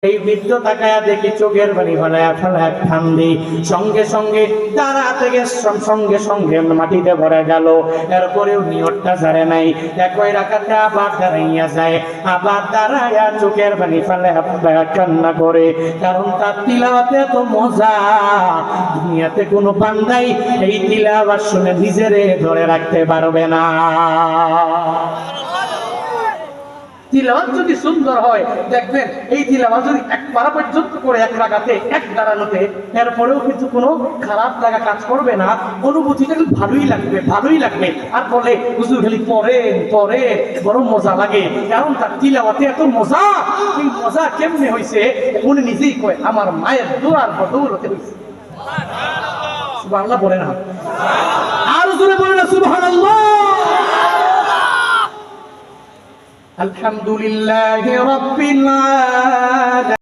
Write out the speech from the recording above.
এই বৃদ্ধ তাকায়া দেখি চোখের পানি ফেলায়া ফেলায়া কান্দি, সঙ্গে সঙ্গে তারা থেকে সঙ্গে সঙ্গে মাটিতে ভরে গেল। এরপরেও নিয়তটা ছাড়ে নাই, একই রাখাতে আবার দাঁড়াইয়া যায়, আবার দাঁড়াইয়া চোখের পানি ফেলায়া ফেলায়া কান্না করে। কারণ তার তিলাওয়াতে এত মজা, দুনিয়াতে কোনো বান্দাই এই তিলাওয়াত শুনে নিজেরে ধরে রাখতে পারবে না। তিলাওয়াত যদি সুন্দর হয়, দেখবেন এই তিলাওয়াত যদি একবার পর্যন্ত করে এক রাকাতে এক দাঁড়ানোতে, এরপরেও কিন্তু কোনো খারাপ লাগা কাজ করবে না, অনুভূতিটা ভালোই লাগবে, ভালোই লাগবে। আর বলে হুজুর খালি পরে বড় মজা লাগে, কারণ তার তিলাওয়াতে এত মজা। এই মজা কেমনে হয়েছে উনি নিজেই কয়, আমার মায়ের দোয়ার বদৌলতে হয়েছে। সুবহানাল্লাহ বলে না, আর জোরে বলে না সুবহানাল্লাহ। الحمد لله رب العالمين।